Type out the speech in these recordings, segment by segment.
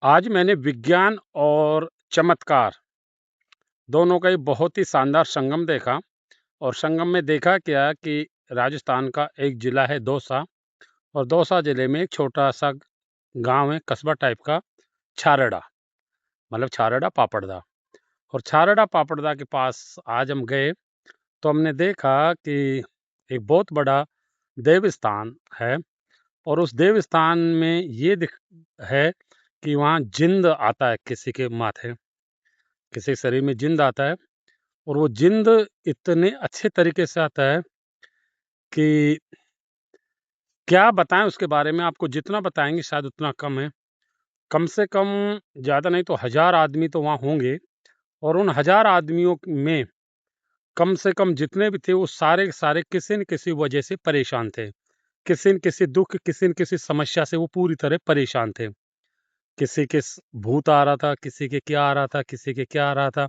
आज मैंने विज्ञान और चमत्कार दोनों का एक बहुत ही शानदार संगम देखा। और संगम में देखा क्या कि राजस्थान का एक ज़िला है दौसा, और दौसा ज़िले में एक छोटा-सा गाँव है, कस्बा टाइप का, छारेड़ा, मतलब छारेड़ा पापड़दा। और छारेड़ा पापड़दा के पास आज हम गए, तो हमने देखा कि एक बहुत बड़ा देवस्थान है। और उस देवस्थान में ये दिख है कि वहाँ जिंद आता है किसी के माथे, किसी के शरीर में जिंद आता है। और वो जिंद इतने अच्छे तरीके से आता है कि क्या बताएँ उसके बारे में। आपको जितना बताएँगे शायद उतना कम है। कम से कम ज़्यादा नहीं तो 1000 आदमी तो वहाँ होंगे, और उन 1000 आदमियों में कम से कम जितने भी थे वो सारे के सारे किसी न किसी वजह से परेशान थे। किसी न किसी दुःख, किसी न किसी समस्या से वो पूरी तरह परेशान थे। किसी के स भूत आ रहा था, किसी के क्या आ रहा था, किसी के क्या आ रहा था,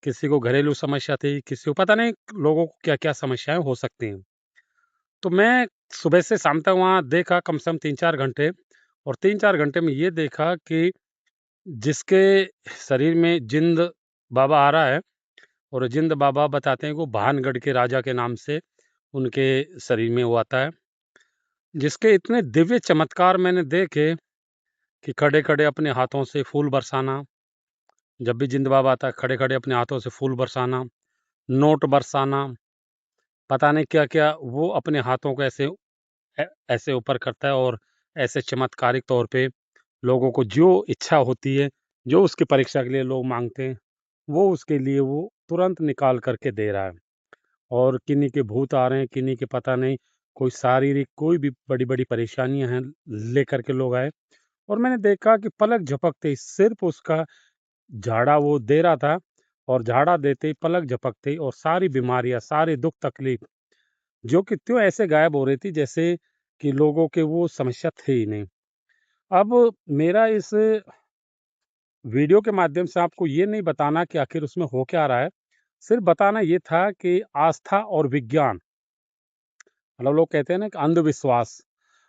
किसी को घरेलू समस्या थी, किसी को पता नहीं लोगों को क्या-क्या समस्याएँ हो सकती हैं। तो मैं सुबह से शाम तक वहाँ देखा कम से कम 3-4 घंटे, और 3-4 घंटे में ये देखा कि जिसके शरीर में जिंद बाबा आ रहा है, और जिंद बाबा बताते हैं कि वो भानगढ़ के राजा के नाम से उनके शरीर में वो आता है। जिसके इतने दिव्य चमत्कार मैंने देखे कि खड़े-खड़े अपने हाथों से फूल बरसाना, जब भी जिंद बाबा आता है खड़े-खड़े अपने हाथों से फूल बरसाना, नोट बरसाना, पता नहीं क्या-क्या वो अपने हाथों को ऐसे ऊपर करता है, और ऐसे चमत्कारिक तौर पे लोगों को जो इच्छा होती है, जो उसकी परीक्षा के लिए लोग माँगते हैं, वो उसके लिए वो तुरंत निकाल कर के दे रहा है। और किन्हीं के भूत आ रहे हैं, किन्हीं के पता नहीं कोई शारीरिक कोई भी बड़ी-बड़ी परेशानियाँ हैं, लेकर के लोग आए। और मैंने देखा कि पलक झपकते ही सिर्फ़ उसका झाड़ा वो दे रहा था, और झाड़ा देते ही पलक झपकते ही और सारी बीमारियाँ, सारे दुःख तकलीफ़ जो कि त्यों ऐसे गायब हो रही थी जैसे कि लोगों के वो समस्या थे ही नहीं। अब मेरा इस वीडियो के माध्यम से आपको ये नहीं बताना कि आखिर उसमें हो क्या रहा है, सिर्फ़ बताना ये था कि आस्था और विज्ञान, मतलब लोग कहते हैं ना कि अंधविश्वास,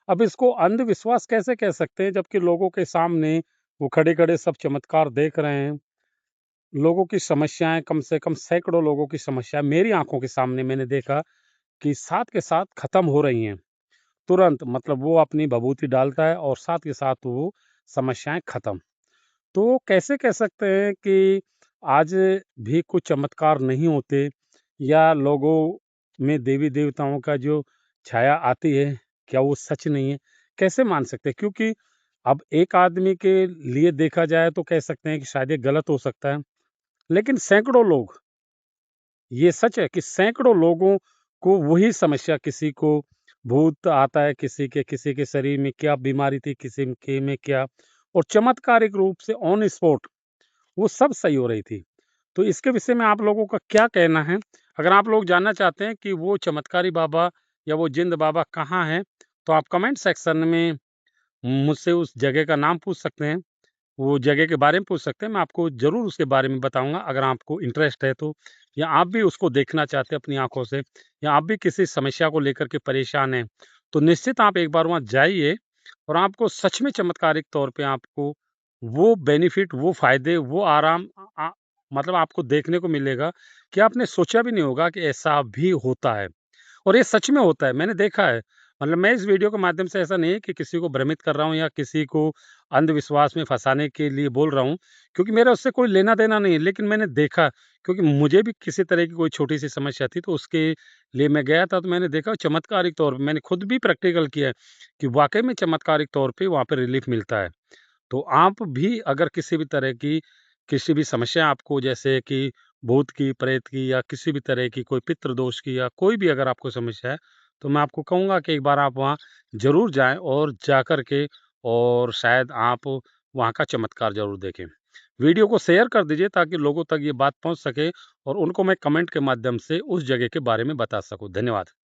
अब इसको अंधविश्वास कैसे कह सकते हैं जबकि लोगों के सामने वो खड़े-खड़े सब चमत्कार देख रहे हैं। लोगों की समस्याएँ कम से कम सैकड़ों लोगों की समस्या मेरी आँखों के सामने मैंने देखा कि साथ के साथ खत्म हो रही हैं। तुरंत मतलब वो अपनी भभूति डालता है और साथ के साथ वो समस्याएँ खत्म। तो कैसे कह सकते हैं कि आज भी कुछ चमत्कार नहीं होते, या लोगों में देवी-देवताओं का जो छाया आती है, क्या वो सच नहीं है? कैसे मान सकते हैं? क्योंकि अब एक आदमी के लिए देखा जाए तो कह सकते हैं कि शायद ये गलत हो सकता है, लेकिन सैकड़ों लोग, ये सच है कि सैकड़ों लोगों को वही समस्या, किसी को भूत आता है, किसी के शरीर में क्या बीमारी थी, किसी के में क्या, और चमत्कारिक रूप से ऑन स्पॉट वो सब सही हो रही थी। तो इसके विषय में आप लोगों का क्या कहना है? अगर आप लोग जानना चाहते हैं कि वो चमत्कारी बाबा या वो जिंद बाबा कहाँ हैं, तो आप कमेंट सेक्शन में मुझसे उस जगह का नाम पूछ सकते हैं। वो जगह के बारे में पूछ सकते हैं, मैं आपको ज़रूर उसके बारे में बताऊँगा अगर आपको इंटरेस्ट है तो। या आप भी उसको देखना चाहते हैं अपनी आँखों से, या आप भी किसी समस्या को लेकर के परेशान हैं, तो निश्चित आप एक बार वहाँ जाइए, और आपको सच में चमत्कारिक तौर पे आपको वो बेनिफिट, वो फ़ायदे, वो आराम मतलब आपको देखने को मिलेगा कि आपने सोचा भी नहीं होगा कि ऐसा भी होता है। और ये सच में होता है, मैंने देखा है। मतलब मैं इस वीडियो के माध्यम से ऐसा नहीं है कि किसी को भ्रमित कर रहा हूँ या किसी को अंधविश्वास में फँसाने के लिए बोल रहा हूँ, क्योंकि मेरा उससे कोई लेना-देना नहीं है। लेकिन मैंने देखा, क्योंकि मुझे भी किसी तरह की कोई छोटी-सी समस्या थी, तो उसके लिए मैं गया था, तो मैंने देखा चमत्कारिक तौर पे, मैंने खुद भी प्रैक्टिकल किया है कि वाक़ई में चमत्कारिक तौर पे वहाँ पे रिलीफ़ मिलता है। तो आप भी अगर किसी भी तरह की किसी भी समस्या आपको, जैसे कि भूत की, प्रेत की, या किसी भी तरह की कोई पितृ दोष की, या कोई भी अगर आपको समस्या है, तो मैं आपको कहूँगा कि एक बार आप वहाँ ज़रूर जाएँ, और जाकर के और शायद आप वहाँ का चमत्कार ज़रूर देखें। वीडियो को शेयर कर दीजिए ताकि लोगों तक ये बात पहुँच सके, और उनको मैं कमेंट के माध्यम से उस जगह के बारे में बता सकूँ। धन्यवाद।